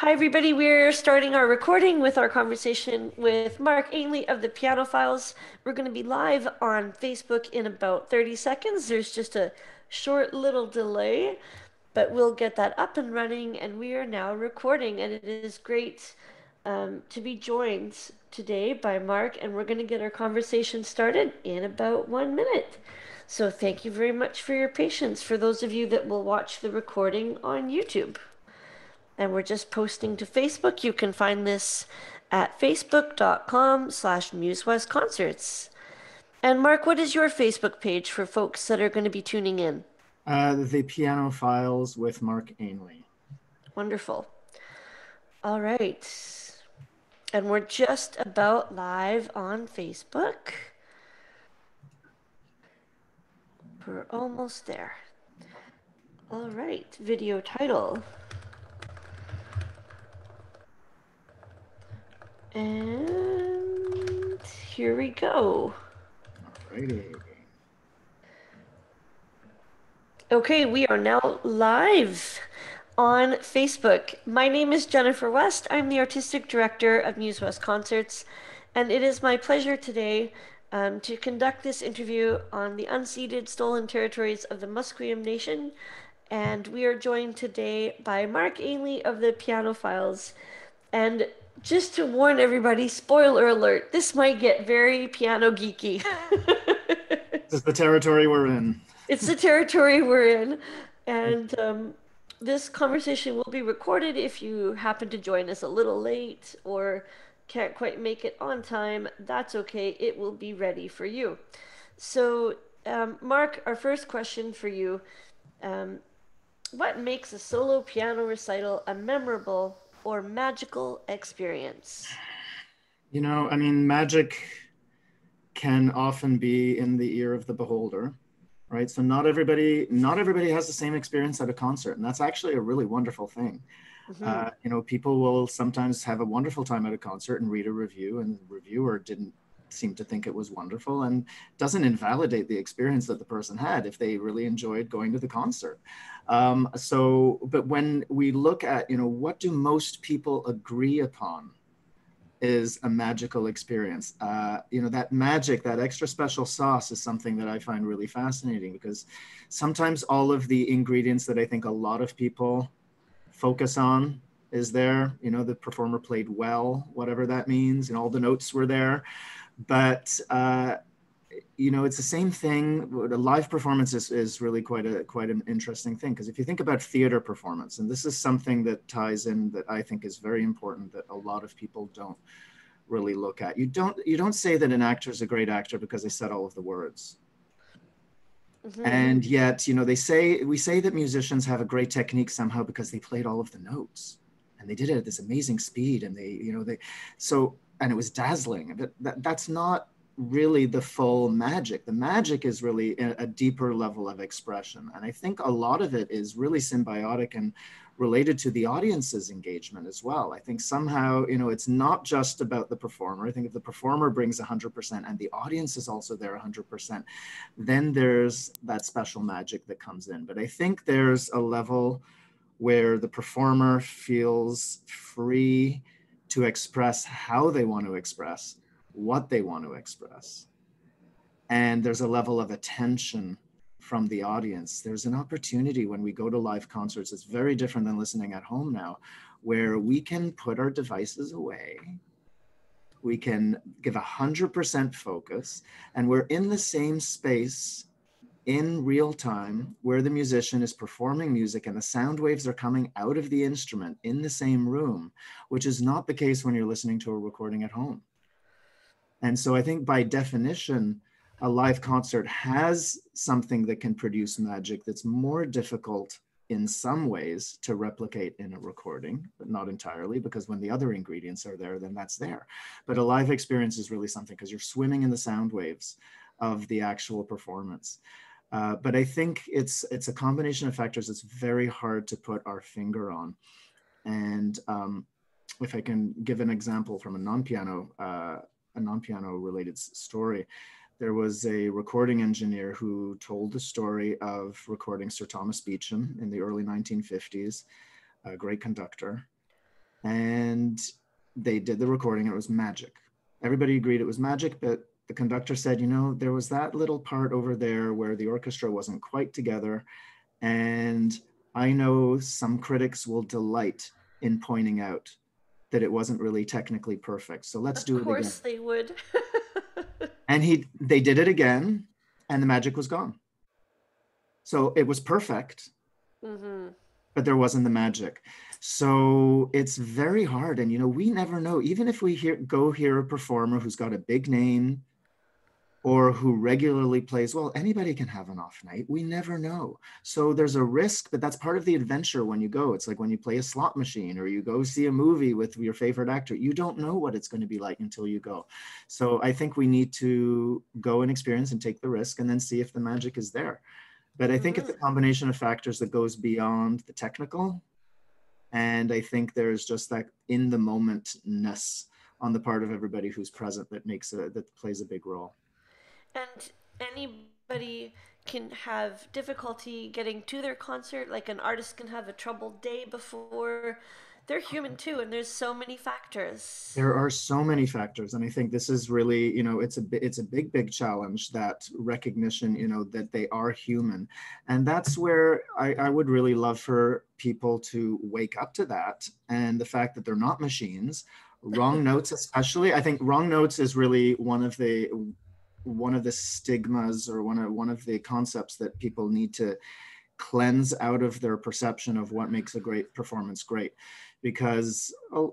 Hi, everybody. We're starting our recording with our conversation with Mark Ainley of the Piano Files. We're going to be live on Facebook in about 30 seconds. There's just a short little delay, but we'll get that up and running, and we are now recording. And it is great to be joined today by Mark, and we're going to get our conversation started in about 1 minute. So thank you very much for your patience for those of you that will watch the recording on YouTube. And we're just posting to Facebook. You can find this at facebook.com/Müzewest concerts. And Mark, what is your Facebook page for folks that are going to be tuning in? The Piano Files with Mark Ainley. Wonderful. All right. And we're just about live on Facebook. We're almost there. All right. Video title. And here we go. Alrighty. Okay, we are now live on Facebook. My name is Jennifer West. I'm the artistic director of Müzewest Concerts, and it is my pleasure today to conduct this interview on the unceded stolen territories of the Musqueam Nation. And we are joined today by Mark Ainley of the Piano Files. And just to warn everybody, spoiler alert, this might get very piano geeky. This is the territory we're in. It's the territory we're in. And this conversation will be recorded. If you happen to join us a little late or can't quite make it on time, that's okay. It will be ready for you. So, Mark, our first question for you. What makes a solo piano recital a memorable or magical experience? Magic can often be in the ear of the beholder, right? So not everybody has the same experience at a concert, and that's actually a really wonderful thing. People will sometimes have a wonderful time at a concert and read a review, and the reviewer didn't seem to think it was wonderful and doesn't invalidate the experience that the person had if they really enjoyed going to the concert. But when we look at, what do most people agree upon is a magical experience. That magic, that extra special sauce is something that I find really fascinating, because sometimes all of the ingredients that I think a lot of people focus on is there. The performer played well, whatever that means, and all the notes were there. But it's the same thing. A live performance is really quite an interesting thing, because if you think about theater performance, and this is something that ties in that I think is very important that a lot of people don't really look at. You don't say that an actor is a great actor because they said all of the words. And yet, we say that musicians have a great technique somehow because they played all of the notes and they did it at this amazing speed, and and it was dazzling. But that's not really the full magic. The magic is really a deeper level of expression. And I think a lot of it is really symbiotic and related to the audience's engagement as well. I think somehow, it's not just about the performer. I think if the performer brings 100% and the audience is also there 100%, then there's that special magic that comes in. But I think there's a level where the performer feels free to express how they want to express, what they want to express. And there's a level of attention from the audience. There's an opportunity when we go to live concerts, it's very different than listening at home now, where we can put our devices away. We can give 100% focus, and we're in the same space in real time where the musician is performing music and the sound waves are coming out of the instrument in the same room, which is not the case when you're listening to a recording at home. And so I think by definition, a live concert has something that can produce magic that's more difficult in some ways to replicate in a recording, but not entirely, because when the other ingredients are there, then that's there. But a live experience is really something because you're swimming in the sound waves of the actual performance. But I think it's a combination of factors that's very hard to put our finger on. And if I can give an example from a non-piano related story, there was a recording engineer who told the story of recording Sir Thomas Beecham in the early 1950s, a great conductor. and they did the recording. It was magic. Everybody agreed it was magic, but the conductor said, you know, there was that little part over there where the orchestra wasn't quite together. And I know some critics will delight in pointing out that it wasn't really technically perfect. So let's Of do it again. course they would. And they did it again, and the magic was gone. So it was perfect, Mm-hmm. but there wasn't the magic. So it's very hard. And, you know, we never know, even if we hear a performer who's got a big name or who regularly plays well, anybody can have an off night. We never know. So there's a risk, but that's part of the adventure when you go. It's like when you play a slot machine or you go see a movie with your favorite actor. You don't know what it's going to be like until you go. So I think we need to go and experience and take the risk and then see if the magic is there. But I think it's a Mm-hmm. combination of factors that goes beyond the technical. And I think there's just that in the momentness on the part of everybody who's present that plays a big role. And anybody can have difficulty getting to their concert. Like an artist can have a troubled day before. They're human too, and there's so many factors. There are so many factors, and I think this is really, you know, it's a big challenge, that recognition, you know, that they are human, and that's where I would really love for people to wake up to that, and the fact that they're not machines. Wrong notes, especially, I think wrong notes is really one of the stigmas, or one of the concepts that people need to cleanse out of their perception of what makes a great performance great, because a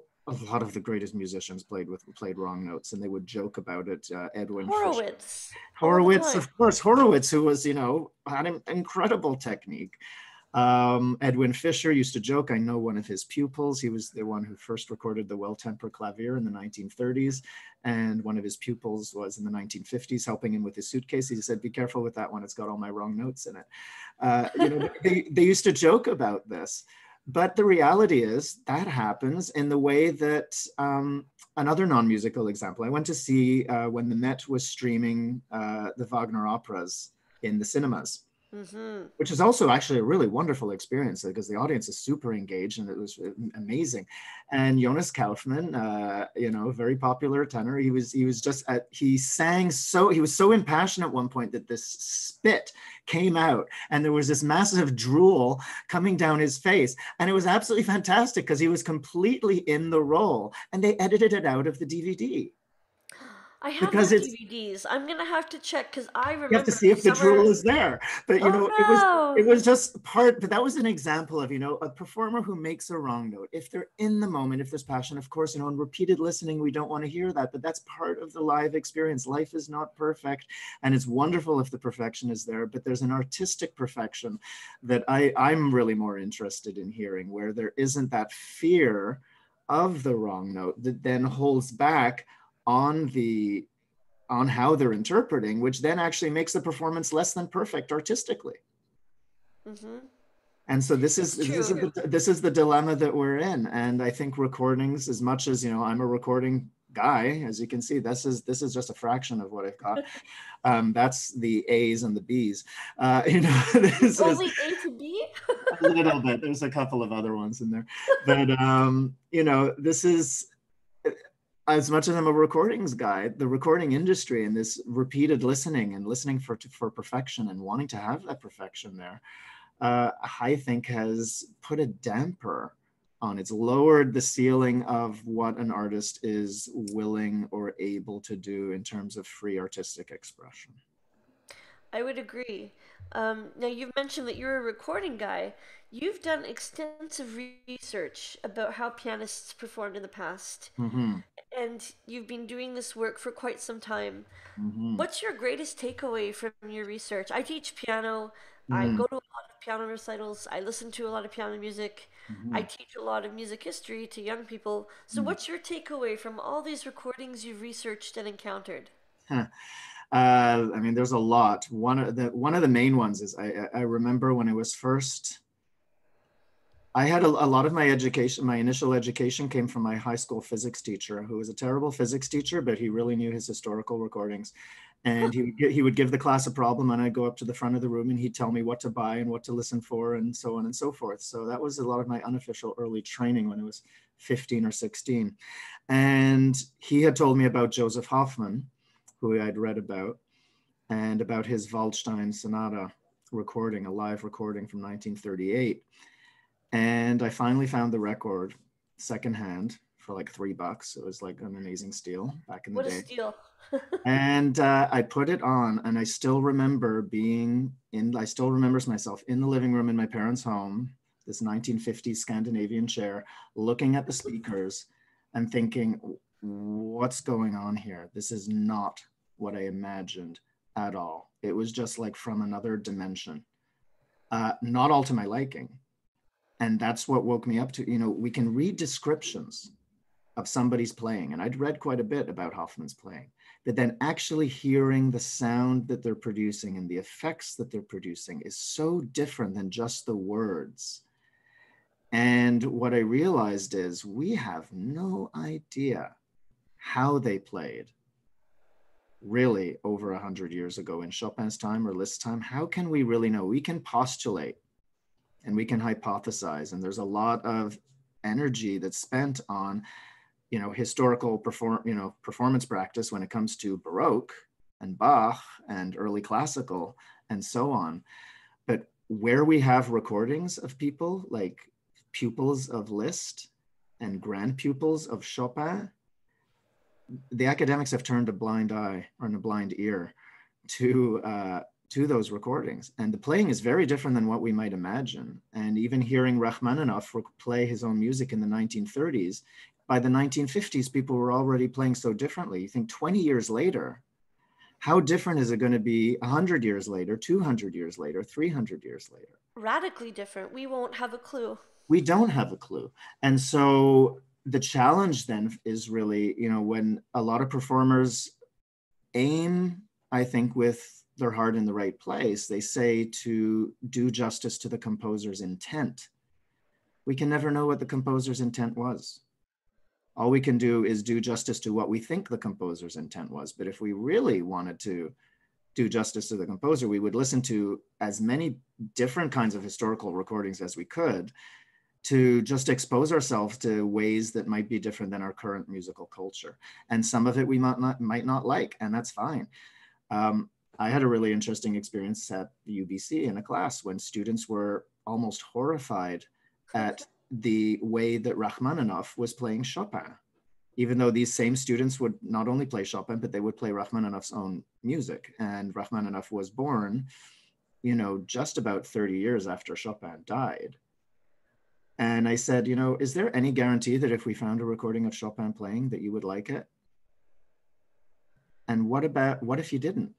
lot of the greatest musicians played wrong notes, and they would joke about it. Edwin Fischer, Horowitz, all the Horowitz, time. of course, Horowitz, who was, you know, had an incredible technique. Edwin Fischer used to joke, I know one of his pupils. He was the one who first recorded the Well-Tempered Clavier in the 1930s. And one of his pupils was in the 1950s helping him with his suitcase. He said, be careful with that one. It's got all my wrong notes in it. You know, they used to joke about this. But the reality is that happens in the way that another non-musical example. I went to see when the Met was streaming the Wagner operas in the cinemas, Mm-hmm. which is also actually a really wonderful experience because the audience is super engaged and it was amazing. And Jonas Kaufmann, you know, very popular tenor, he was just he sang so, he was so impassioned at one point that this spit came out and there was this massive drool coming down his face, and it was absolutely fantastic because he was completely in the role, and they edited it out of the DVD I have because the it's, DVDs. I'm gonna have to check because I you have to remember see if the summer. drool is there. But you Oh know, it no! was just part, but that was an example of, you know, a performer who makes a wrong note. If they're in the moment, if there's passion, of course, you know, in repeated listening, we don't want to hear that, but that's part of the live experience. Life is not perfect, and it's wonderful if the perfection is there, but there's an artistic perfection that I'm really more interested in hearing, where there isn't that fear of the wrong note that then holds back on how they're interpreting, which then actually makes the performance less than perfect artistically. Mm-hmm. And so It's true. this is the dilemma that we're in. And I think recordings, as much as, you know, I'm a recording guy, as you can see, this is just a fraction of what I've got. That's the A's and the B's. You know, this is Only A to B? a little bit. There's a couple of other ones in there, but you know, this is, as much as I'm a recordings guy, the recording industry and this repeated listening and listening for perfection and wanting to have that perfection there, I think has put a damper on. It's lowered the ceiling of what an artist is willing or able to do in terms of free artistic expression. I would agree. Now, you've mentioned that you're a recording guy. You've done extensive research about how pianists performed in the past, Mm-hmm. and you've been doing this work for quite some time. Mm-hmm. What's your greatest takeaway from your research? I teach piano. I Mm-hmm. go to a lot of piano recitals. I listen to a lot of piano music. I teach a lot of music history to young people. So, Mm-hmm. what's your takeaway from all these recordings you've researched and encountered? I mean, there's a lot. One of the main ones is I remember when I was first. I had a lot of my education, my initial education came from my high school physics teacher, who was a terrible physics teacher, but he really knew his historical recordings. And he would give the class a problem, and I'd go up to the front of the room and he'd tell me what to buy and what to listen for and so on and so forth. So that was a lot of my unofficial early training when I was 15 or 16. And he had told me about Joseph Hoffman, who I'd read about, and about his Waldstein Sonata recording, a live recording from 1938. And I finally found the record secondhand for like $3. It was like an amazing steal back in the What a day. steal. And I put it on, and I still remember I still remembers myself in the living room in my parents' home, this 1950s Scandinavian chair, looking at the speakers and thinking, what's going on here? This is not what I imagined at all. It was just like from another dimension, not all to my liking. And that's what woke me up to, we can read descriptions of somebody's playing. And I'd read quite a bit about Hoffman's playing, but then actually hearing the sound that they're producing and the effects that they're producing is so different than just the words. And what I realized is we have no idea how they played really over 100 years ago in Chopin's time or Liszt's time. How can we really know? We can postulate and we can hypothesize, and there's a lot of energy that's spent on historical performance practice when it comes to Baroque and Bach and early classical and so on. But where we have recordings of people like pupils of Liszt and grand pupils of Chopin, the academics have turned a blind eye or a blind ear to those recordings. And the playing is very different than what we might imagine. And even hearing Rachmaninoff play his own music in the 1930s, by the 1950s, people were already playing so differently. You think 20 years later, how different is it going to be 100 years later, 200 years later, 300 years later? Radically different. We won't have a clue. We don't have a clue. And so the challenge then is really, when a lot of performers aim, I think, with their heart in the right place, they say to do justice to the composer's intent. We can never know what the composer's intent was. All we can do is do justice to what we think the composer's intent was. But if we really wanted to do justice to the composer, we would listen to as many different kinds of historical recordings as we could to just expose ourselves to ways that might be different than our current musical culture. And some of it we might not like, and that's fine. I had a really interesting experience at the UBC in a class when students were almost horrified at the way that Rachmaninoff was playing Chopin, even though these same students would not only play Chopin, but they would play Rachmaninoff's own music. And Rachmaninoff was born, just about 30 years after Chopin died. And I said, is there any guarantee that if we found a recording of Chopin playing that you would like it? And what if you didn't?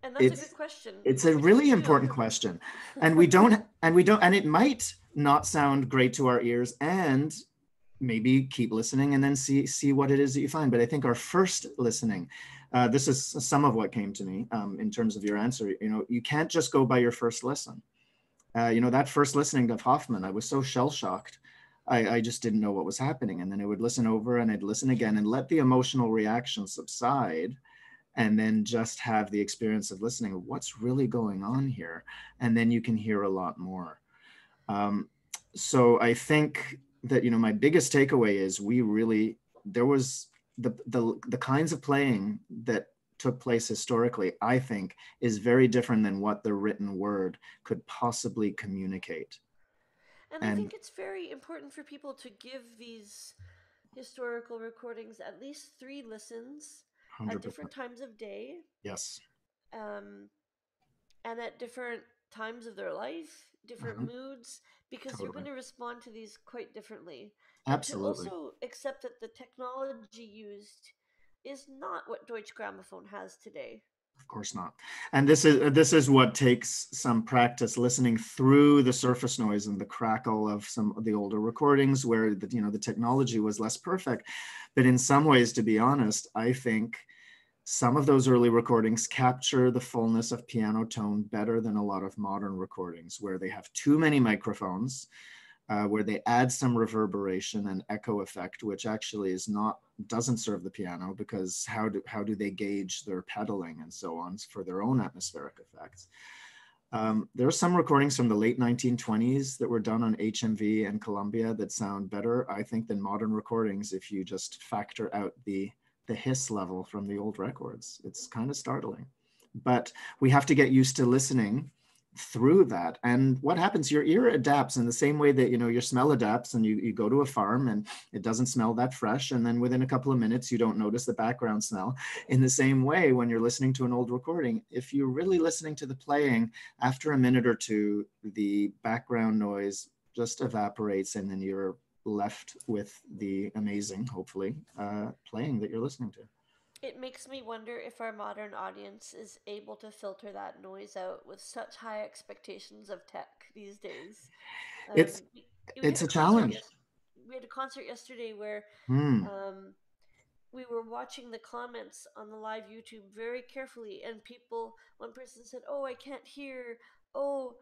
And that's a good question. It's What a would you really do? important question. And it might not sound great to our ears, and maybe keep listening and then see what it is that you find. But I think our first listening, this is some of what came to me in terms of your answer. You can't just go by your first listen. That first listening of Hoffman, I was so shell-shocked. I just didn't know what was happening. And then I would listen over and I'd listen again and let the emotional reaction subside, and then just have the experience of listening. What's really going on here? And then you can hear a lot more. So I think that, my biggest takeaway is there was the kinds of playing that took place historically, I think, is very different than what the written word could possibly communicate. And I And think it's very important for people to give these historical recordings at least 3 listens at 100%. different times of day, Yes. um, and at different times of their life, different Uh-huh. moods, because you're going Totally. to respond to these quite differently. And to Absolutely. also accept that the technology used is not what Deutsche Grammophon has today. Of course not. And this is what takes some practice, listening through the surface noise and the crackle of some of the older recordings where the technology was less perfect. But in some ways, to be honest, I think some of those early recordings capture the fullness of piano tone better than a lot of modern recordings where they have too many microphones. where they add some reverberation and echo effect, which actually doesn't serve the piano, because how do they gauge their pedaling and so on for their own atmospheric effects. There are some recordings from the late 1920s that were done on HMV and Columbia that sound better, I think, than modern recordings if you just factor out the hiss level from the old records. It's kind of startling. But we have to get used to listening through that. And what happens, your ear adapts in the same way that, your smell adapts, and you go to a farm and it doesn't smell that fresh. And then within a couple of minutes, you don't notice the background smell. In the same way, when you're listening to an old recording, if you're really listening to the playing, after a minute or two, the background noise just evaporates, and then you're left with the amazing, hopefully, playing that you're listening to. It makes me wonder if our modern audience is able to filter that noise out with such high expectations of tech these days. It's Um, we, we had it's a a concert challenge. yes we had a concert yesterday where Hmm. um, we were watching the comments on the live YouTube very carefully, and one person said, "Oh, I can't hear. Oh,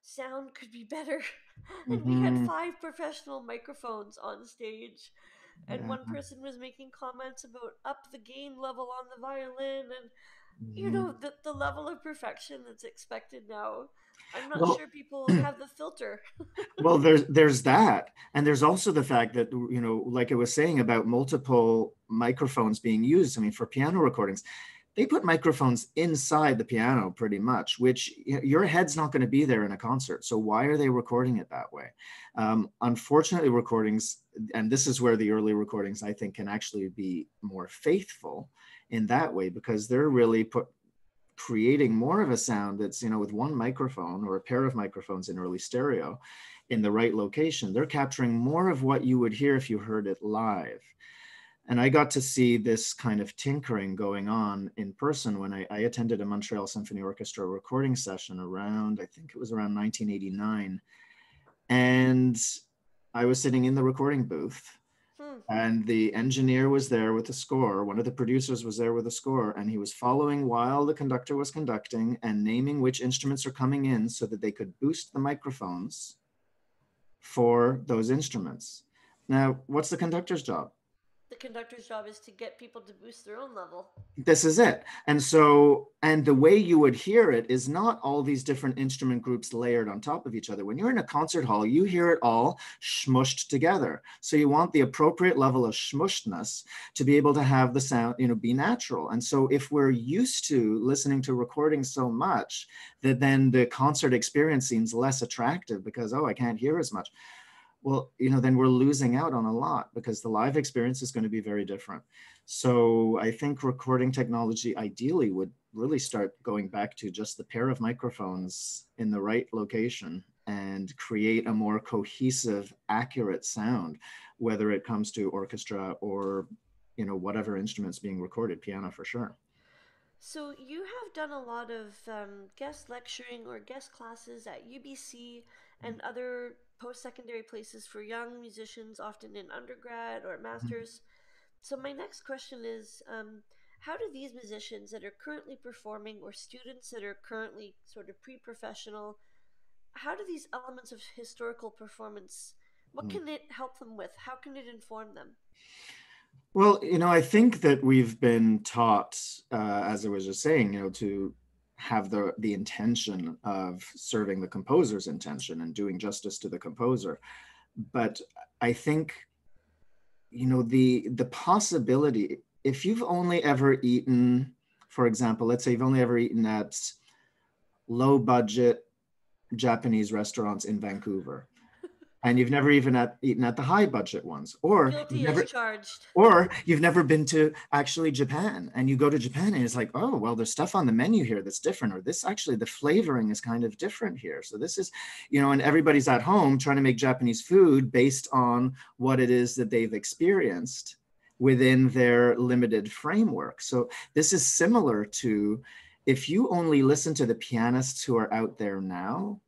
sound could be better," and we had Mm-hmm. 5 professional microphones on stage, and Yeah. one person was making comments about up the gain level on the violin, and Mm-hmm. the level of perfection that's expected now. I'm not Well, sure people have the filter. well, there's that, and there's also the fact that, like I was saying about multiple microphones being used. I mean, for piano recordings, they put microphones inside the piano pretty much, which your head's not going to be there in a concert. So why are they recording it that way? Unfortunately, recordings, and this is where the early recordings, I think, can actually be more faithful in that way, because they're really creating more of a sound that's, with one microphone or a pair of microphones in early stereo in the right location, they're capturing more of what you would hear if you heard it live. And I got to see this kind of tinkering going on in person when I attended a Montreal Symphony Orchestra recording session around, I think it was around 1989. And I was sitting in the recording booth, Hmm. and the engineer was there with the score. One of the producers was there with the score, and he was following while the conductor was conducting and naming which instruments are coming in so that they could boost the microphones for those instruments. Now, what's the conductor's job? The conductor's job is to get people to boost their own level. This is it. And the way you would hear it is not all these different instrument groups layered on top of each other. When you're in a concert hall, you hear it all smushed together. So you want the appropriate level of smushedness to be able to have the sound, be natural. And so if we're used to listening to recordings so much that then the concert experience seems less attractive because, oh, I can't hear as much. Well, then we're losing out on a lot, because the live experience is going to be very different. So I think recording technology ideally would really start going back to just the pair of microphones in the right location and create a more cohesive, accurate sound, whether it comes to orchestra or, whatever instruments being recorded, piano for sure. So you have done a lot of guest lecturing or guest classes at UBC and other post-secondary places for young musicians, often in undergrad or masters. So my next question is, how do these musicians that are currently performing or students that are currently sort of pre-professional, how do these elements of historical performance, what Mhm. can it help them with? How can it inform them? Well, I think that we've been taught, as I was just saying, to have the intention of serving the composer's intention and doing justice to the composer. But I think, the possibility, if you've only ever eaten, for example, let's say you've only ever eaten at low budget Japanese restaurants in Vancouver, and you've never even eaten at the high budget ones, Guilty as charged. or you've never been to actually Japan, and you go to Japan and it's like, oh, well, there's stuff on the menu here that's different, or this actually, the flavoring is kind of different here. So this is, and everybody's at home trying to make Japanese food based on what it is that they've experienced within their limited framework. So this is similar to, if you only listen to the pianists who are out there now,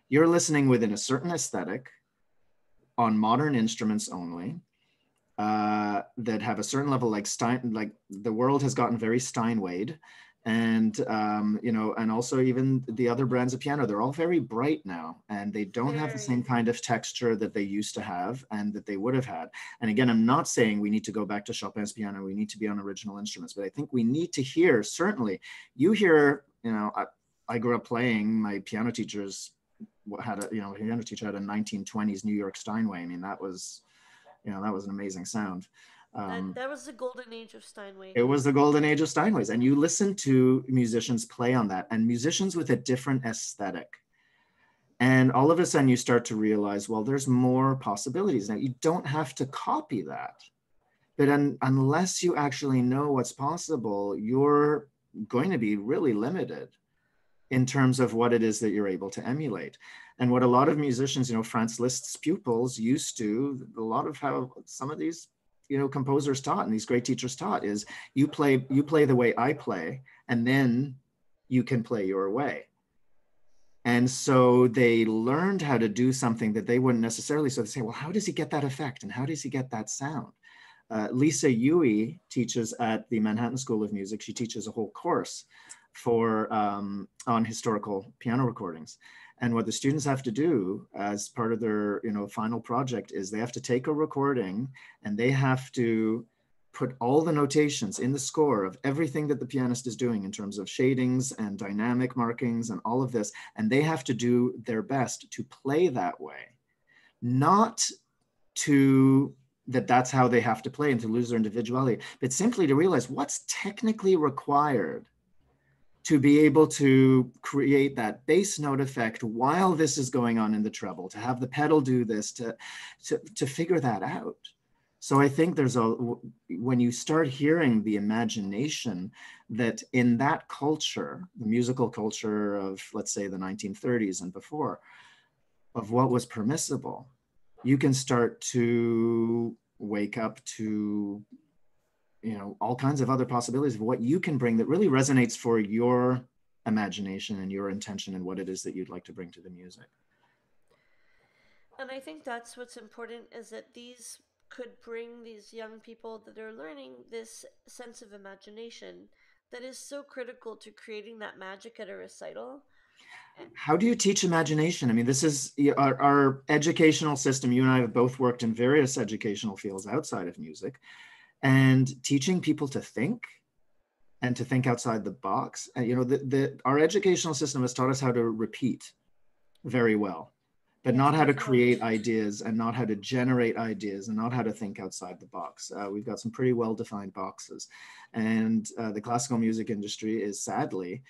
you're listening within a certain aesthetic on modern instruments only, that have a certain level, like the world has gotten very Steinwayed, And you know, and also even the other brands of piano, they're all very bright now, and they don't have the same Very. kind of texture that they used to have and that they would have had. And again, I'm not saying we need to go back to Chopin's piano, we need to be on original instruments, but I think we need to hear, certainly you hear, you know, I grew up playing, my piano teachers had a, you know, piano teacher had a 1920s New York Steinway. I mean, that was, you know, that was an amazing sound. That was the golden age of Steinway. It was the golden age of Steinways. And you listen to musicians play on that, and musicians with a different aesthetic. And all of a sudden you start to realize, well, there's more possibilities. Now, you don't have to copy that. But unless you actually know what's possible, you're going to be really limited in terms of what it is that you're able to emulate. And what a lot of musicians, you know, Franz Liszt's pupils used to, a lot of how some of these, you know, composers taught and these great teachers taught is you play the way I play, and then you can play your way. And so they learned how to do something that they wouldn't necessarily. So they say, well, how does he get that effect? And how does he get that sound? Lisa Yui teaches at the Manhattan School of Music. She teaches a whole course for on historical piano recordings. And what the students have to do as part of their, you know, final project is they have to take a recording and they have to put all the notations in the score of everything that the pianist is doing in terms of shadings and dynamic markings and all of this. And they have to do their best to play that way, not to that's how they have to play and to lose their individuality, but simply to realize what's technically required to be able to create that bass note effect while this is going on in the treble, to have the pedal do this, to figure that out. So I think there's when you start hearing the imagination that in that culture, the musical culture of, let's say, the 1930s and before, of what was permissible, you can start to wake up to, you know, all kinds of other possibilities of what you can bring that really resonates for your imagination and your intention and what it is that you'd like to bring to the music. And I think that's what's important is that these could bring these young people that are learning this sense of imagination that is so critical to creating that magic at a recital. How do you teach imagination? I mean, this is our educational system. You and I have both worked in various educational fields outside of music, and teaching people to think and to think outside the box. You know, our educational system has taught us how to repeat very well, but Yes, not how to that's what. create ideas and not how to generate ideas and not how to think outside the box. We've got some pretty well-defined boxes. And the classical music industry is sadly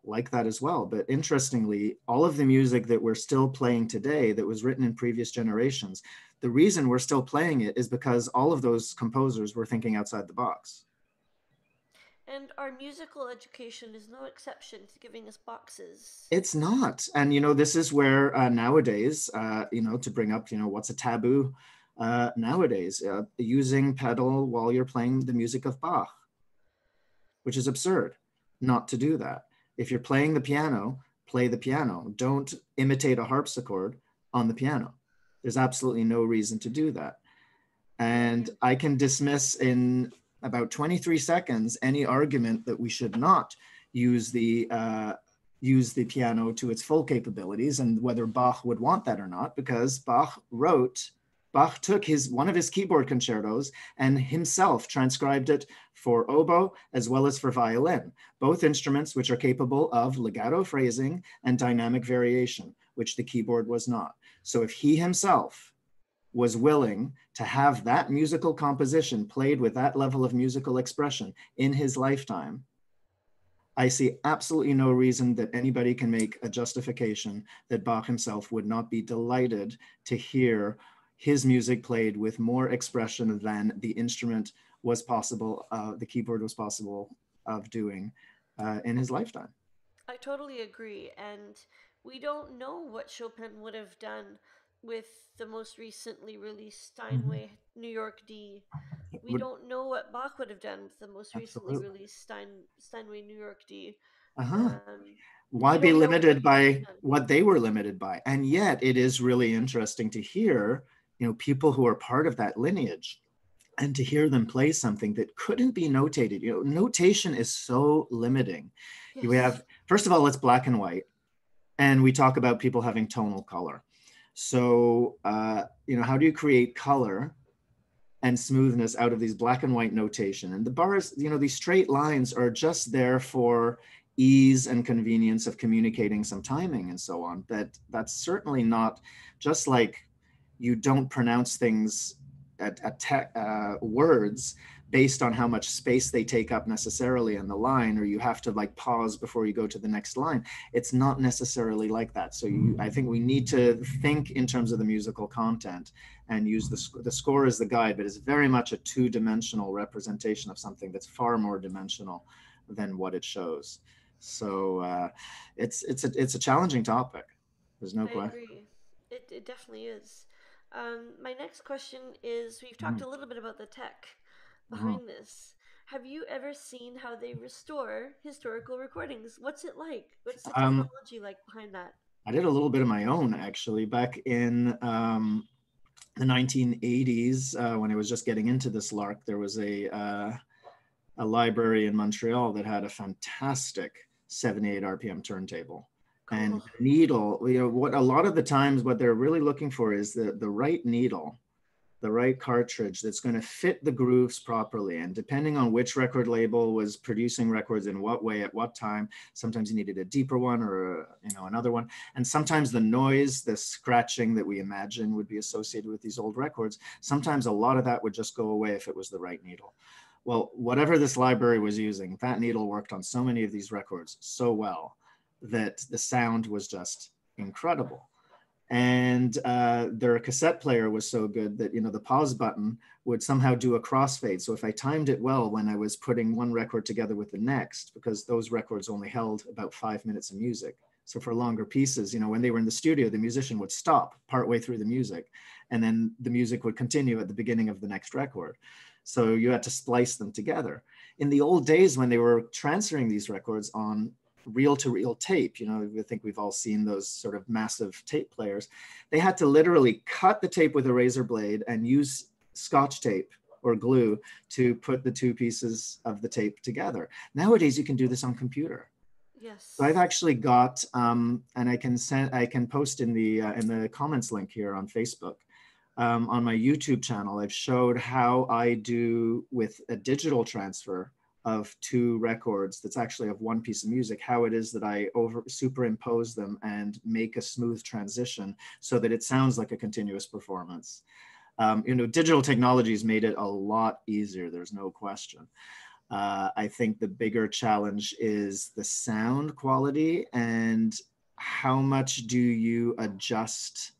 like that as well. But interestingly, all of the music that we're still playing today that was written in previous generations, the reason we're still playing it is because all of those composers were thinking outside the box. And our musical education is no exception to giving us boxes. It's not. And, you know, this is where nowadays, you know, to bring up, you know, what's a taboo nowadays, using pedal while you're playing the music of Bach, which is absurd not to do that. If you're playing the piano, play the piano. Don't imitate a harpsichord on the piano. There's absolutely no reason to do that. And I can dismiss in about 23 seconds any argument that we should not use the piano to its full capabilities and whether Bach would want that or not, because Bach took one of his keyboard concertos and himself transcribed it for oboe as well as for violin, both instruments which are capable of legato phrasing and dynamic variation, which the keyboard was not. So if he himself was willing to have that musical composition played with that level of musical expression in his lifetime, I see absolutely no reason that anybody can make a justification that Bach himself would not be delighted to hear his music played with more expression than the instrument was possible, the keyboard was possible of doing in his lifetime. I totally agree. And we don't know what Chopin would have done with the most recently released Mhm. Steinway New York D. We Would don't know what Bach would have done with the most recently absolutely. released Steinway New York D. Uh-huh. Um, we Why be don't know what limited he would have by done. what they were limited by? And yet it is really interesting to hear, you know, people who are part of that lineage and to hear them play something that couldn't be notated. Notation is so limiting. You Yes. have, first of all, it's black and white, and we talk about people having tonal color. So, how do you create color and smoothness out of these black and white notation? And the bars, these straight lines are just there for ease and convenience of communicating some timing and so on. That's certainly not, just like you don't pronounce things at words based on how much space they take up necessarily in the line, or you have to like pause before you go to the next line. It's not necessarily like that. So I think we need to think in terms of the musical content and use the score as the guide, but it's very much a two-dimensional representation of something that's far more dimensional than what it shows. So it's a challenging topic. There's no I question. agree. It definitely is. My next question is, we've talked Mhm. a little bit about the tech Mhm. behind this. Have you ever seen how they restore historical recordings? What's it like? What's the Um, technology like behind that? I did a little bit of my own actually back in the 1980s when I was just getting into this lark. There was a library in Montreal that had a fantastic 78 RPM turntable. And Cool. needle, what a lot of the times what they're really looking for is the right needle, the right cartridge that's going to fit the grooves properly. And depending on which record label was producing records in what way at what time, sometimes you needed a deeper one or another one. And sometimes the noise, the scratching that we imagine would be associated with these old records, sometimes a lot of that would just go away if it was the right needle. Well, whatever this library was using, that needle worked on so many of these records so well that the sound was just incredible. And their cassette player was so good that the pause button would somehow do a crossfade. So if I timed it well when I was putting one record together with the next, because those records only held about 5 minutes of music. So for longer pieces, when they were in the studio, the musician would stop partway through the music, and then the music would continue at the beginning of the next record. So you had to splice them together. In the old days when they were transferring these records on reel-to-reel tape, I think we've all seen those sort of massive tape players. They had to literally cut the tape with a razor blade and use Scotch tape or glue to put the two pieces of the tape together. Nowadays, you can do this on computer. So I've Yes. actually got, and I can post in the comments link here on Facebook. On my YouTube channel, I've showed how I do with a digital transfer of two records that's actually of one piece of music, how it is that I superimpose them and make a smooth transition so that it sounds like a continuous performance. Digital technologies made it a lot easier, there's no question. I think the bigger challenge is the sound quality and how much do you adjust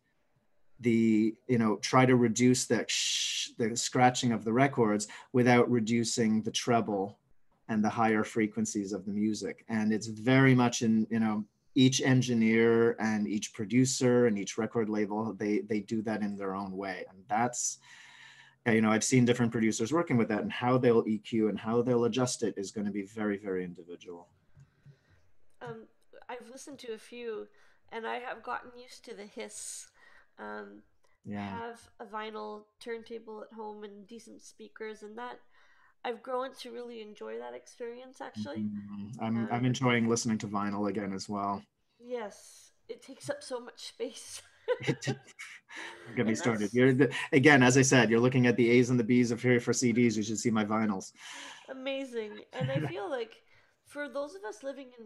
try to reduce the scratching of the records without reducing the treble and the higher frequencies of the music. And it's very much in, each engineer and each producer and each record label, they do that in their own way. And that's, I've seen different producers working with that, and how they'll EQ and how they'll adjust it is going to be very, very individual. Um, I've listened to a few, and I have gotten used to the hiss. Yeah. Have a vinyl turntable at home and decent speakers, and that I've grown to really enjoy that experience. Actually, Mhm. I'm um, enjoying listening to vinyl again as well. yes, it takes up so much space, Don't get me and started. that's Again, as I said, you're looking at the A's and the B's of here for CDs. You should see my vinyls. amazing. And I feel like for those of us living in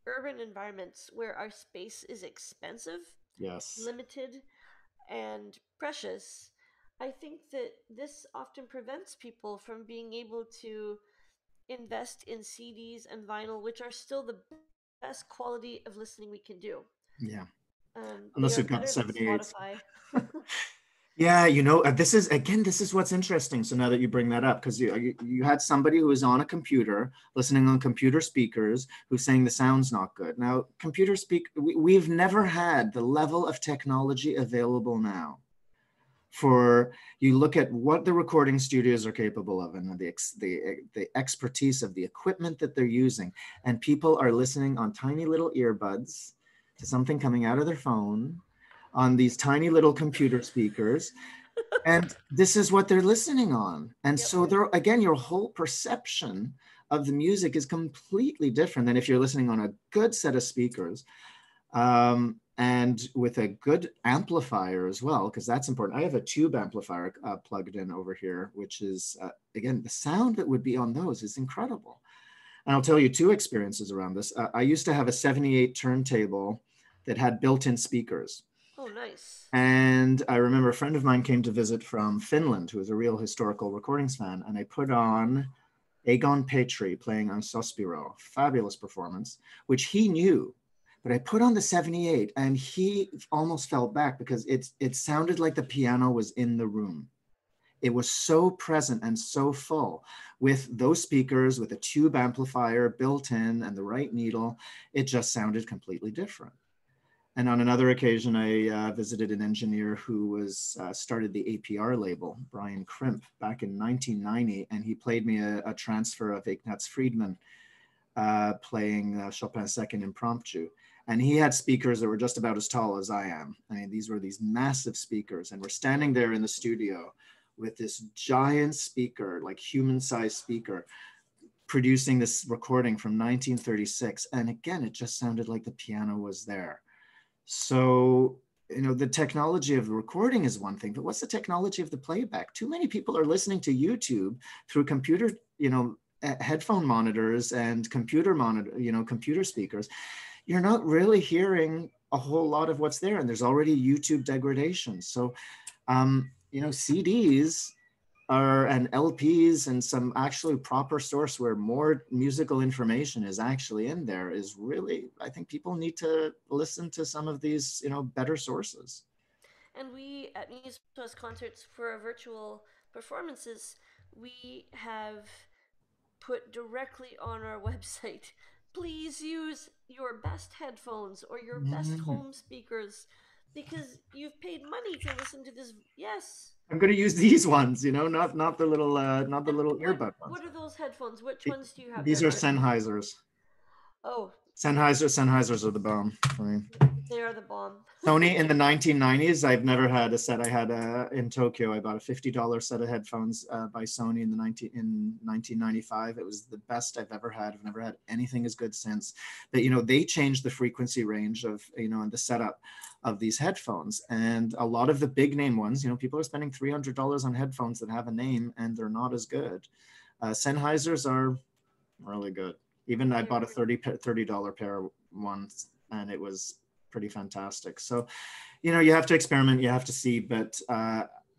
urban environments where our space is expensive, Yes. limited, and precious, I think that this often prevents people from being able to invest in CDs and vinyl, which are still the best quality of listening we can do. Yeah. They Unless are you've got the better than 78s. Spotify. Yeah, this is what's interesting. So now that you bring that up, because you had somebody who was on a computer listening on computer speakers who's saying the sound's not good. Now, we've never had the level of technology available now for, you look at what the recording studios are capable of and the expertise of the equipment that they're using, and people are listening on tiny little earbuds to something coming out of their phone on these tiny little computer speakers. And this is what they're listening on. And Yep. so there again, your whole perception of the music is completely different than if you're listening on a good set of speakers, and with a good amplifier as well, because that's important. I have a tube amplifier plugged in over here, which is, again, the sound that would be on those is incredible. And I'll tell you two experiences around this. I used to have a 78 turntable that had built-in speakers. Oh, nice. And I remember a friend of mine came to visit from Finland, who was a real historical recordings fan, and I put on Egon Petri playing on Sospiro, fabulous performance, which he knew. But I put on the 78 and he almost fell back because it sounded like the piano was in the room. It was so present and so full with those speakers, with a tube amplifier built in and the right needle. It just sounded completely different. And on another occasion, I visited an engineer who was started the APR label, Brian Crimp, back in 1990, and he played me a transfer of Ignaz Friedman playing Chopin's Second Impromptu. And he had speakers that were just about as tall as I am. I mean, these were these massive speakers, and we're standing there in the studio with this giant speaker, like human-sized speaker, producing this recording from 1936. And again, it just sounded like the piano was there. So, the technology of the recording is one thing, but what's the technology of the playback? Too many people are listening to YouTube through computer, headphone monitors and computer speakers. You're not really hearing a whole lot of what's there, and there's already YouTube degradation. So, CDs and LPs and some actually proper source where more musical information is actually in there is really, I think people need to listen to some of these, better sources. And we at Müzewest concerts for our virtual performances, we have put directly on our website, please use your best headphones or your best Mhm. home speakers because you've paid money to listen to this. Yes. I'm going to use these ones, not the little And earbud ones. what are those headphones? Which ones do you have These there, are Mark? Sennheisers. Oh, Sennheisers are the bomb. I mean, they are the bomb. Sony in the 1990s, I've never had a set. I had in Tokyo. I bought a $50 set of headphones by Sony in 1995. It was the best I've ever had. I've never had anything as good since. But they changed the frequency range of and the setup of these headphones. And a lot of the big name ones, people are spending $300 on headphones that have a name and they're not as good. Sennheisers are really good. Even I They're bought a really $30 pair once, and it was pretty fantastic. So, you have to experiment, you have to see, but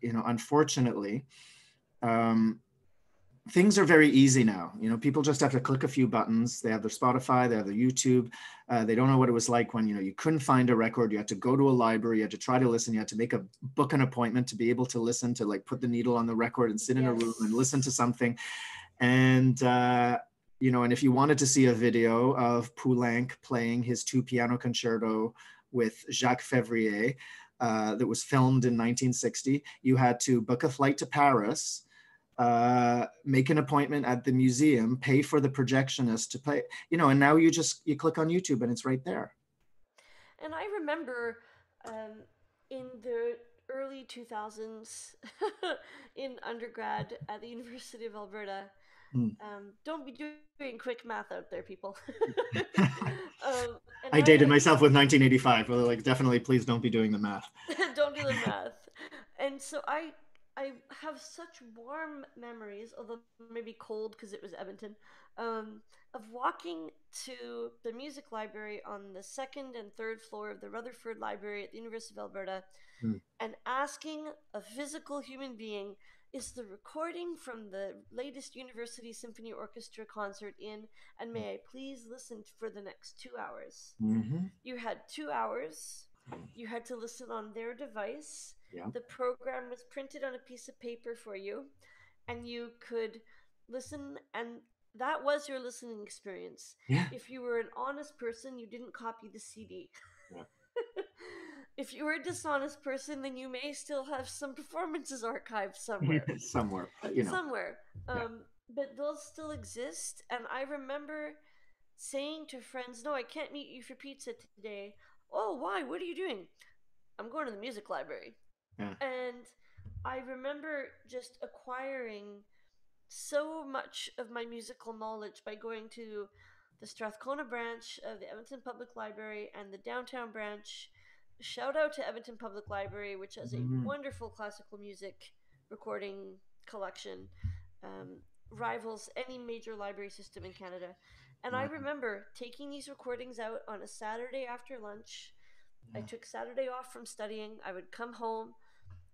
unfortunately, um, things are very easy now. People just have to click a few buttons. They have their Spotify, they have their YouTube. They don't know what it was like when you couldn't find a record. You had to go to a library. You had to try to listen. You had to book an appointment to be able to listen, to like put the needle on the record and sit in a room and yes. listen to something. And and if you wanted to see a video of Poulenc playing his two piano concerto with Jacques Février that was filmed in 1960, you had to book a flight to Paris, make an appointment at the museum, pay for the projectionist to play, and now you click on YouTube and it's right there. And I remember in the early 2000s in undergrad at the University of Alberta. Mm. Don't be doing quick math out there, people. And I dated I myself with 1985. Well, like, definitely, please don't be doing the math. don't do the math. And so I have such warm memories, although maybe cold because it was Edmonton, of walking to the music library on the second and third floor of the Rutherford Library at the University of Alberta Mm. and asking a physical human being, is the recording from the latest University Symphony Orchestra concert in, and may I please listen for the next 2 hours? Mm-hmm. You had 2 hours. You had to listen on their device. Yeah. The program was printed on a piece of paper for you, and you could listen, and that was your listening experience. Yeah. If you were an honest person, you didn't copy the CD. Yeah. If you were a dishonest person, then you may still have some performances archived somewhere. Somewhere, Somewhere. yeah. But those still exist, and I remember saying to friends, "No, I can't meet you for pizza today." "Oh, why? What are you doing?" "I'm going to the music library." Yeah. And I remember just acquiring so much of my musical knowledge by going to the Strathcona branch of the Edmonton Public Library and the downtown branch. Shout out to Edmonton Public Library, which has a Mm, wonderful classical music recording collection, um, rivals any major library system in Canada. And I wow. remember taking these recordings out on a Saturday after lunch. I Yeah. took Saturday off from studying. I would come home,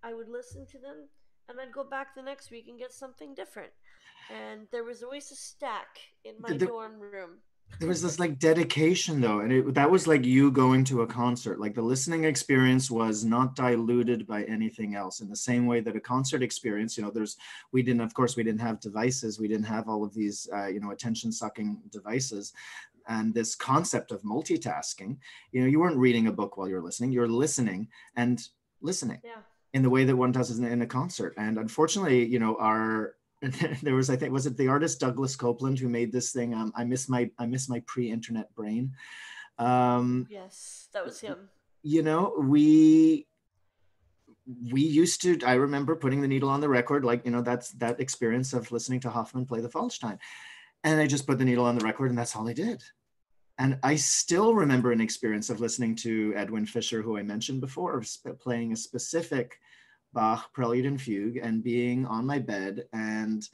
I would listen to them, and I'd go back the next week and get something different. And there was always a stack in my There, dorm room. there was this like dedication though, and that was like you going to a concert. Like the listening experience was not diluted by anything else in the same way that a concert experience, we didn't, of course, we didn't have devices, we didn't have all of these, attention sucking devices. And this concept of multitasking, you weren't reading a book while you're listening, you're listening and listening Yeah. in the way that one does in a concert. And unfortunately, our there was, I think, was it the artist Douglas Copeland who made this thing? I miss my pre-internet brain. Um, Yes, that was him. you know, we we used to. I remember putting the needle on the record, like that's that experience of listening to Hoffman play the Fallstein, and I just put the needle on the record, and that's all I did. And I still remember an experience of listening to Edwin Fischer, who I mentioned before, playing a specific Bach Prelude and Fugue, and being on my bed and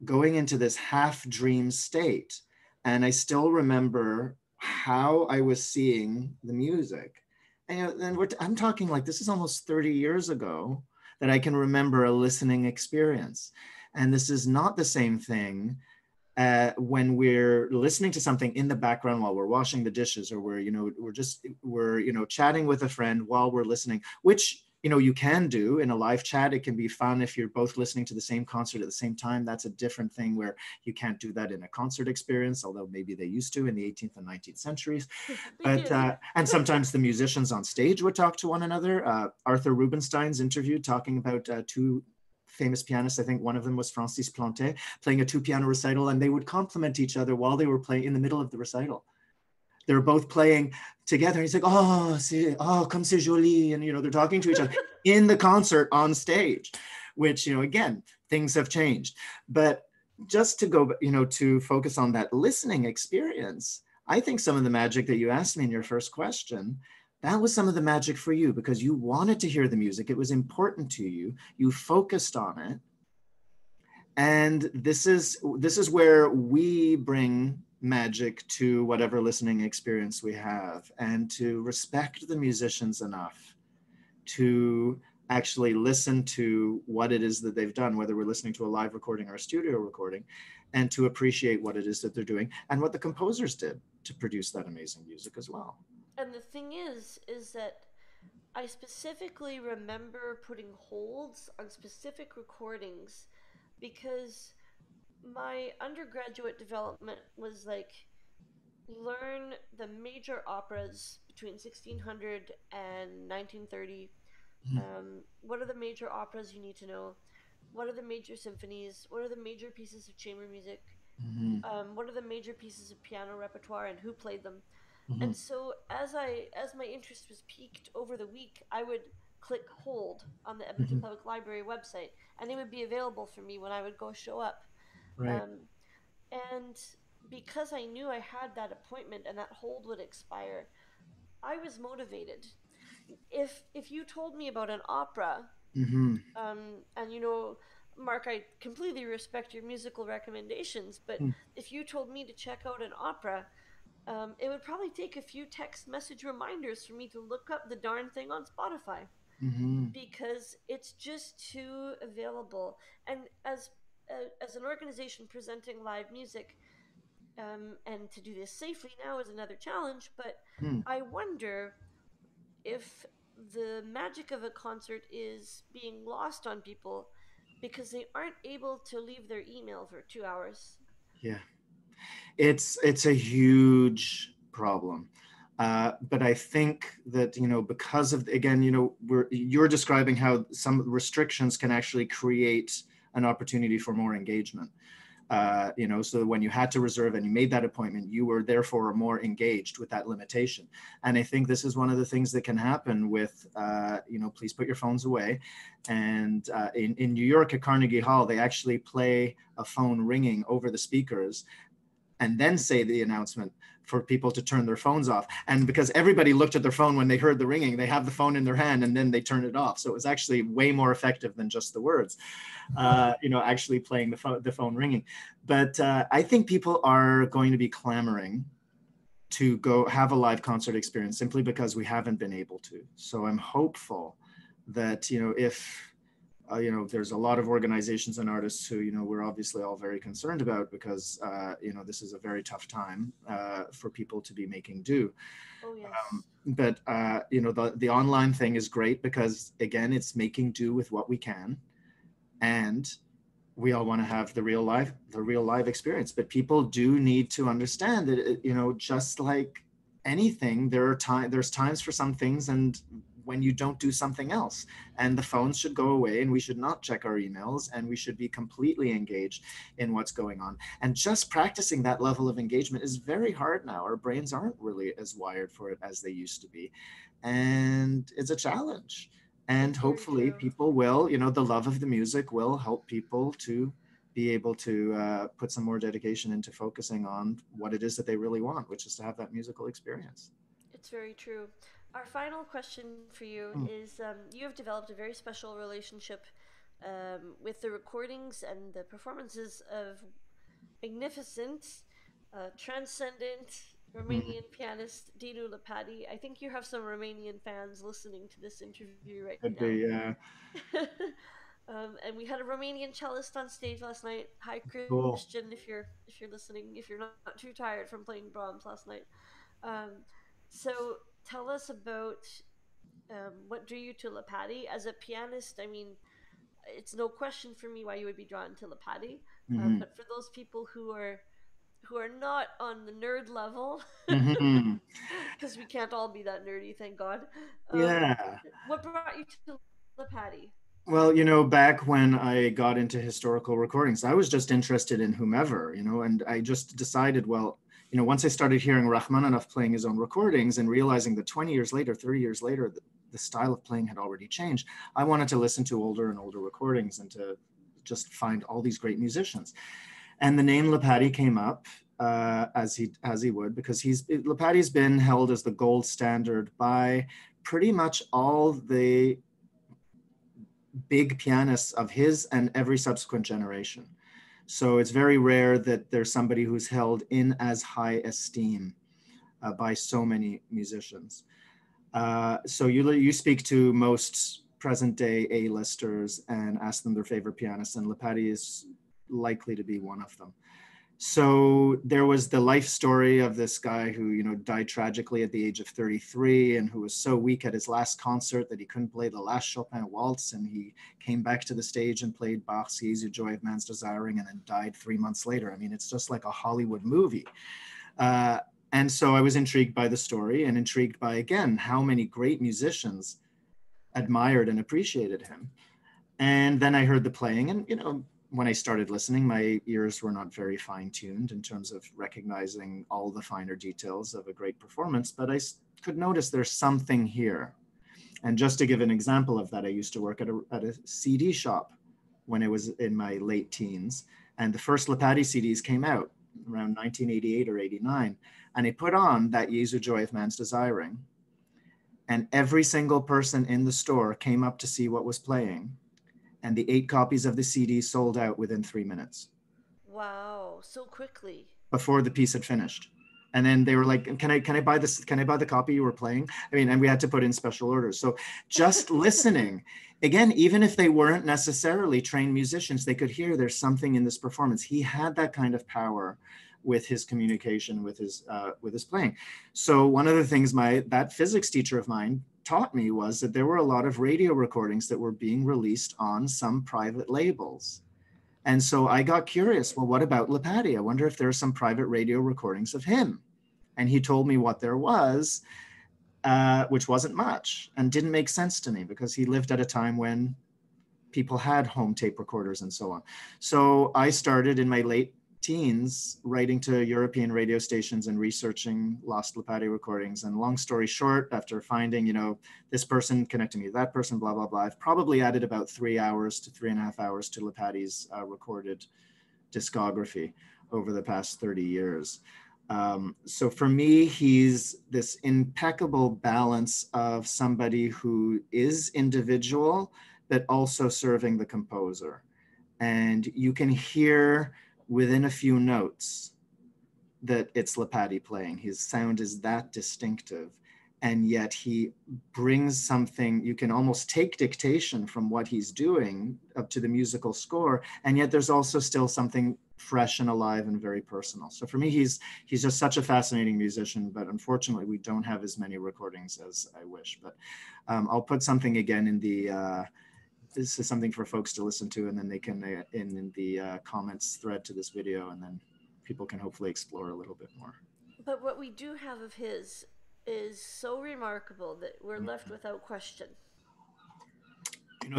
going into this half dream state. And I still remember how I was seeing the music. And I'm talking like this is almost 30 years ago that I can remember a listening experience. And this is not the same thing when we're listening to something in the background while we're washing the dishes, or we're chatting with a friend while we're listening, which you can do in a live chat. It can be fun if you're both listening to the same concert at the same time. That's a different thing where you can't do that in a concert experience, although maybe they used to in the 18th and 19th centuries. They But did. and sometimes the musicians on stage would talk to one another. Arthur Rubinstein's interviewed talking about two famous pianists. I think one of them was Francis Planté, playing a two piano recital, and they would compliment each other while they were playing in the middle of the recital. They were both playing together. He's like, oh, comme c'est joli. And, they're talking to each other in the concert on stage, which, again, things have changed. But just to go, to focus on that listening experience, I think some of the magic that you asked me in your first question, that was some of the magic for you because you wanted to hear the music. It was important to you. You focused on it. And this is where we bring magic to whatever listening experience we have, and to respect the musicians enough to actually listen to what it is that they've done, whether we're listening to a live recording or a studio recording, and to appreciate what it is that they're doing and what the composers did to produce that amazing music as well. And the thing is that I specifically remember putting holds on specific recordings because my undergraduate development was like learn the major operas between 1600 and 1930. What are the major operas you need to know? What are the major symphonies? What are the major pieces of chamber music? Mm-hmm. What are the major pieces of piano repertoire and who played them? Mm-hmm. And so as my interest was piqued over the week, I would click hold on the Edmonton Mm-hmm. Public Library website, and it would be available for me when I would go show up. Right. Um, and because I knew I had that appointment and that hold would expire, I was motivated. If you told me about an opera, Mm-hmm. and Mark, I completely respect your musical recommendations, but if you told me to check out an opera, it would probably take a few text message reminders for me to look up the darn thing on Spotify Mm-hmm. because it's just too available. And as an organization presenting live music, and to do this safely now is another challenge. But Mm-hmm. I wonder if the magic of a concert is being lost on people because they aren't able to leave their email for 2 hours. Yeah. It's a huge problem. But I think that because of, again, you're describing how some restrictions can actually create an opportunity for more engagement. so that when you had to reserve and you made that appointment, you were therefore more engaged with that limitation. And I think this is one of the things that can happen with, please put your phones away. And in New York at Carnegie Hall, they actually play a phone ringing over the speakers and then say the announcement for people to turn their phones off. And because everybody looked at their phone when they heard the ringing, they have the phone in their hand and then they turn it off. So it was actually way more effective than just the words, actually playing the phone ringing. But I think people are going to be clamoring to go have a live concert experience simply because we haven't been able to. So I'm hopeful that, if there's a lot of organizations and artists who, we're obviously all very concerned about because, this is a very tough time for people to be making do. Oh, yes. But, the online thing is great because, again, it's making do with what we can. And we all want to have the real live experience. But people do need to understand that, just like anything, there's times for some things and when you don't do something else, and the phones should go away and we should not check our emails and we should be completely engaged in what's going on. And just practicing that level of engagement is very hard now. Our brains aren't really as wired for it as they used to be. And it's a challenge. And That's very hopefully true. people will, the love of the music will help people to be able to put some more dedication into focusing on what it is that they really want, which is to have that musical experience. It's very true. Our final question for you Mm, is you have developed a very special relationship with the recordings and the performances of magnificent, transcendent mm, Romanian pianist Dinu Lapati. I think you have some Romanian fans listening to this interview right could now. be And we had a Romanian cellist on stage last night. Hi, cool. Christian, if you're listening, if you're not too tired from playing Brahms last night. Um, so tell us about what drew you to Lapati as a pianist. I mean, it's no question for me why you would be drawn to Lapati. Hmm. But for those people who are not on the nerd level, Hmm. because we can't all be that nerdy, thank God. Um, Yeah. what brought you to Lapati? Well, back when I got into historical recordings, I was just interested in whomever, and I just decided, well, once I started hearing Rachmaninoff playing his own recordings and realizing that 20 years later, 30 years later, the style of playing had already changed, I wanted to listen to older and older recordings and to just find all these great musicians. And the name Lapati came up as he would, because Lapati's been held as the gold standard by pretty much all the big pianists of his and every subsequent generation. So it's very rare that there's somebody who's held in as high esteem by so many musicians. So you speak to most present day A-listers and ask them their favorite pianist, and Lapati is likely to be one of them. So there was the life story of this guy who, died tragically at the age of 33 and who was so weak at his last concert that he couldn't play the last Chopin waltz. And he came back to the stage and played Bach's Jesu Joy of Man's Desiring and then died 3 months later. I mean, it's just like a Hollywood movie. Uh, and so I was intrigued by the story and intrigued by, again, how many great musicians admired and appreciated him. And then I heard the playing, and when I started listening, my ears were not very fine-tuned in terms of recognizing all the finer details of a great performance, but I could notice there's something here. And just to give an example of that, I used to work at a CD shop when I was in my late teens, and the first Lapati CDs came out around 1988 or 89, and I put on that Jesu Joy of Man's Desiring, and every single person in the store came up to see what was playing, and the 8 copies of the CD sold out within 3 minutes Wow, so quickly. before the piece had finished. And then they were like, can I buy this? Can I buy the copy you were playing? I mean, and we had to put in special orders. So just listening, again, even if they weren't necessarily trained musicians, they could hear there's something in this performance. He had that kind of power with his communication, with his playing. So one of the things that physics teacher of mine taught me was that there were a lot of radio recordings that were being released on some private labels. And so I got curious, well, what about Lapati? I wonder if there are some private radio recordings of him. And he told me what there was, which wasn't much and didn't make sense to me because he lived at a time when people had home tape recorders and so on. So I started in my late teens writing to European radio stations and researching lost Lepati recordings. And long story short, after finding, this person connecting me to that person, blah, blah, blah, I've probably added about 3 hours to 3.5 hours to Lepati's recorded discography over the past 30 years. So for me, he's this impeccable balance of somebody who is individual, but also serving the composer. And you can hear within a few notes that it's Lepati playing. His sound is that distinctive. And yet he brings something, you can almost take dictation from what he's doing up to the musical score. And yet there's also still something fresh and alive and very personal. So for me, he's just such a fascinating musician, but unfortunately we don't have as many recordings as I wish. But I'll put something again in the, this is something for folks to listen to, and then they can in the comments thread to this video, and then people can hopefully explore a little bit more. But what we do have of his is so remarkable that we're left without question.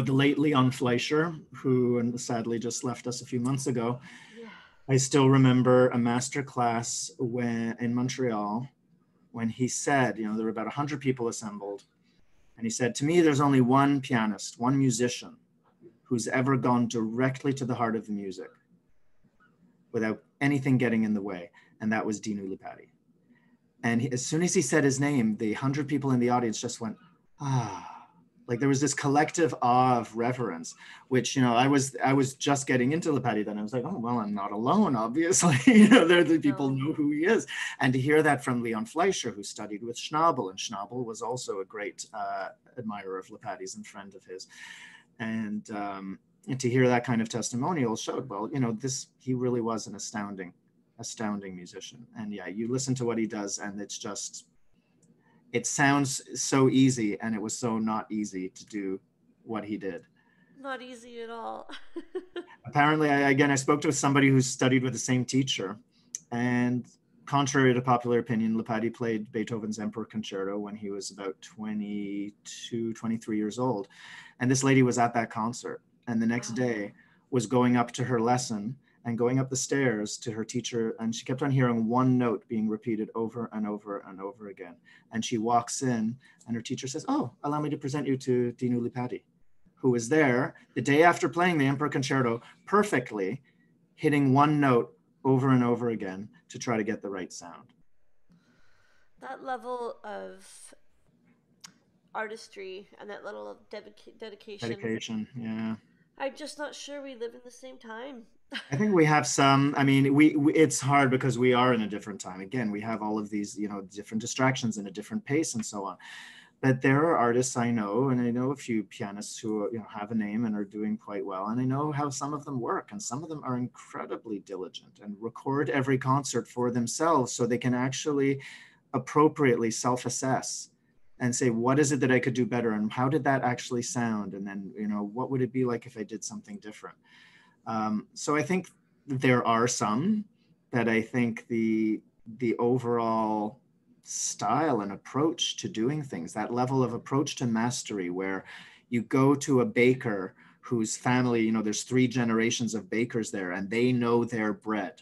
The late Leon Fleischer, who sadly just left us a few months ago. Yeah. I still remember a master class in Montreal when he said, there were about 100 people assembled. And he said, to me, there's only one pianist, one musician who's ever gone directly to the heart of the music without anything getting in the way. And that was Dinu Lepati. And as soon as he said his name, the 100 people in the audience just went, ah. Like there was this collective awe of reverence, which, I was just getting into Lepati then. I was like, oh, well, I'm not alone, obviously. The people know who he is. And to hear that from Leon Fleischer, who studied with Schnabel, and Schnabel was also a great admirer of Lepati's and friend of his. And to hear that kind of testimonial showed, well, he really was an astounding musician. And yeah, you listen to what he does and it sounds so easy, and it was so not easy to do what he did. Not easy at all. Apparently, I spoke to somebody who studied with the same teacher, and contrary to popular opinion, Lepati played Beethoven's Emperor Concerto when he was about 22, 23 years old. And this lady was at that concert, and the next day was going up to her lesson and going up the stairs to her teacher, and she kept on hearing one note being repeated over and over and over again. And she walks in, and her teacher says, oh, allow me to present you to Dinu Lepati, who was there the day after playing the Emperor Concerto perfectly, hitting one note over and over again to try to get the right sound. That level of artistry and that level of dedication. Yeah. I'm just not sure we live in the same time. I think we have some, it's hard because we are in a different time. Again, we have all of these, different distractions and a different pace and so on. But there are artists I know, and I know a few pianists who have a name and are doing quite well. And I know how some of them work, and some of them are incredibly diligent and record every concert for themselves so they can actually appropriately self-assess and say, what is it that I could do better? And how did that actually sound? And then, what would it be like if I did something different? So I think there are some, that I think the overall style and approach to doing things, that level of approach to mastery, where you go to a baker whose family, there's 3 generations of bakers there, and they know their bread,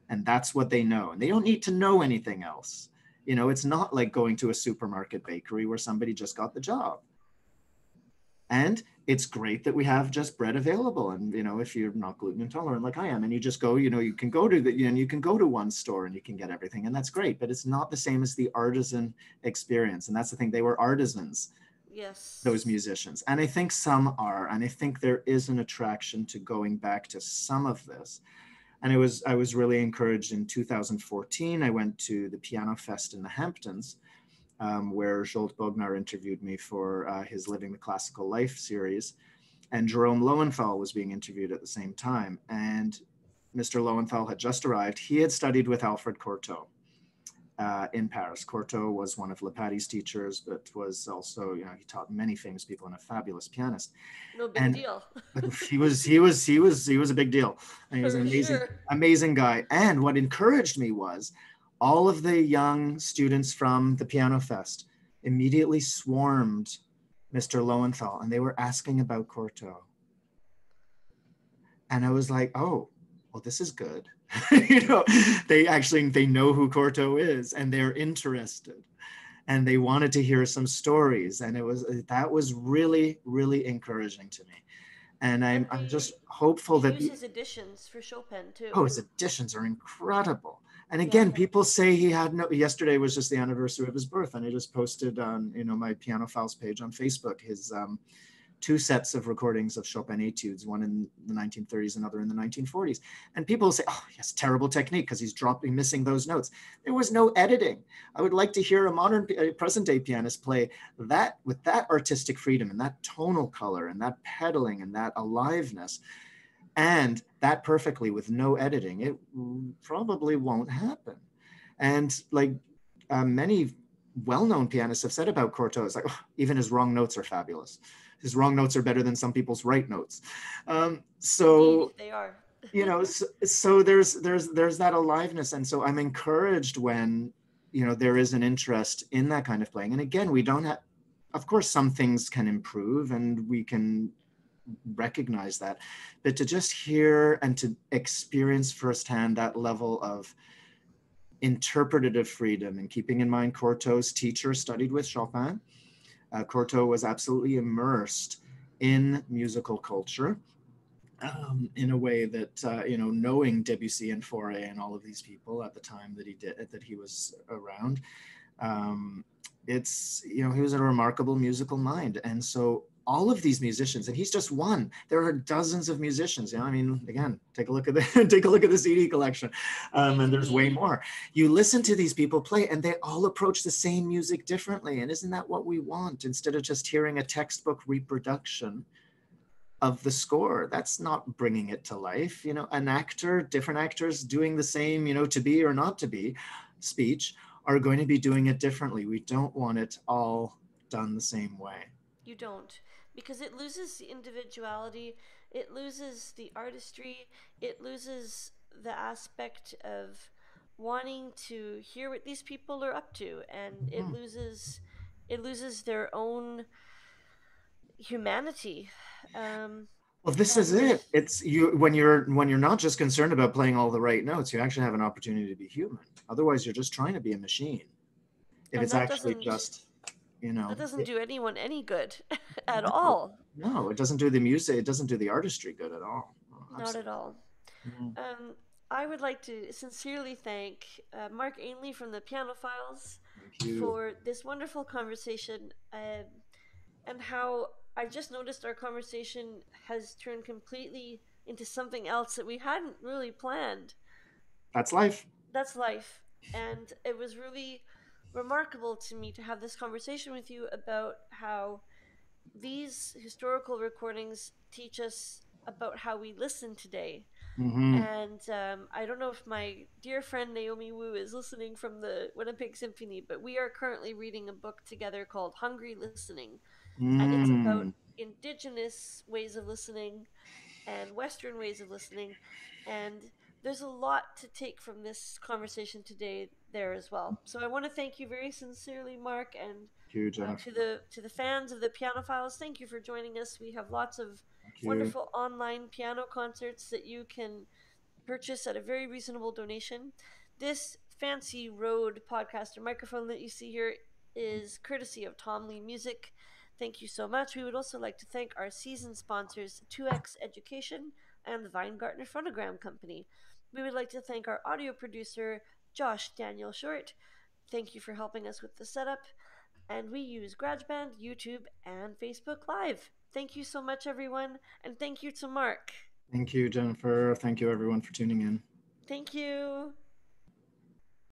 and that's what they know. And they don't need to know anything else. It's not like going to a supermarket bakery where somebody just got the job. And it's great that we have just bread available. And, if you're not gluten intolerant like I am, and you just go, you can go to you can go to one store and you can get everything, and that's great. But it's not the same as the artisan experience. And that's the thing. They were artisans. Yes. Those musicians. And I think some are. And I think there is an attraction to going back to some of this. And I was really encouraged in 2014. I went to the Piano Fest in the Hamptons, where Zsolt Bognar interviewed me for his Living the Classical Life series. And Jerome Lowenthal was being interviewed at the same time. And Mr. Lowenthal had just arrived. He had studied with Alfred Cortot in Paris. Cortot was one of Lepati's teachers, but was also, he taught many famous people and a fabulous pianist. No big deal. he was a big deal. And he was an amazing guy. And what encouraged me was all of the young students from the Piano Fest immediately swarmed Mr. Lowenthal, and they were asking about Cortot. And I was like, oh, well, this is good. You know, they know who Corto is, and they're interested, and they wanted to hear some stories, and it was that was really really encouraging to me. And And I'm just they hopeful that use the his editions for Chopin oh, too. his editions are incredible. And Yeah. again, people say he had no. Yesterday was just the anniversary of his birth, and I just posted on my Piano Files page on Facebook his two sets of recordings of Chopin etudes, one in the 1930s, another in the 1940s. And people say, oh, he has terrible technique because he's dropping, missing those notes. There was no editing. I would like to hear a modern present day pianist play that with that artistic freedom and that tonal color and that pedaling and that aliveness and that perfectly with no editing. It probably won't happen. And like many well-known pianists have said about Cortot, it's like, oh, even his wrong notes are fabulous. His wrong notes are better than some people's right notes. Indeed, So they are. so there's that aliveness, and so I'm encouraged when there is an interest in that kind of playing. And again, we don't have, of course, some things can improve, and we can recognize that, but to just hear and to experience firsthand that level of interpretative freedom, and keeping in mind Cortot's teacher studied with Chopin. Cortot was absolutely immersed in musical culture in a way that knowing Debussy and Fauré and all of these people at the time that he was around, um, it's he was a remarkable musical mind. And so all of these musicians, and he's just one. There are dozens of musicians. I mean, again, take a look at the take a look at the CD collection, and there's way Indeed. more. You listen to these people play, and they all approach the same music differently. And isn't that what we want? Instead of just hearing a textbook reproduction of the score, that's not bringing it to life. An actor, different actors doing the same, to be or not to be speech, are going to be doing it differently. We don't want it all done the same way. You don't. Because it loses the individuality, it loses the artistry, it loses the aspect of wanting to hear what these people are up to, and Mhm. it loses their own humanity. Um, Well, this is and it. It's you when you're not just concerned about playing all the right notes, you actually have an opportunity to be human. Otherwise, you're just trying to be a machine. If and it's actually just, that doesn't it, do anyone any good at no, all. no, it doesn't do the music, it doesn't do the artistry good at all. Oh, Not at absolutely. all. Mhm. Um, I would like to sincerely thank Mark Ainley from the Piano Files Thank you. for this wonderful conversation, and how I've just noticed our conversation has turned completely into something else that we hadn't really planned. That's life. That's life. And it was really remarkable to me to have this conversation with you about how these historical recordings teach us about how we listen today. Hmm. And I don't know if my dear friend Naomi Wu is listening from the Winnipeg Symphony, but we are currently reading a book together called Hungry Listening. And it's about Mm. indigenous ways of listening and Western ways of listening. And there's a lot to take from this conversation today there as well. So I want to thank you very sincerely, Mark, and Thank you, Jennifer. to the fans of the Piano Files. Thank you for joining us. We have lots of Thank you. wonderful online piano concerts that you can purchase at a very reasonable donation. This fancy Rode podcaster microphone that you see here is courtesy of Tom Lee Music. Thank you so much. We would also like to thank our season sponsors, 2X Education and the Weingartner Phonogram Company. We would like to thank our audio producer, Josh Daniel Short. Thank you for helping us with the setup. And we use GarageBand, YouTube, and Facebook Live. Thank you so much, everyone, and thank you to Mark. Thank you, Jennifer. Thank you, everyone, for tuning in. Thank you.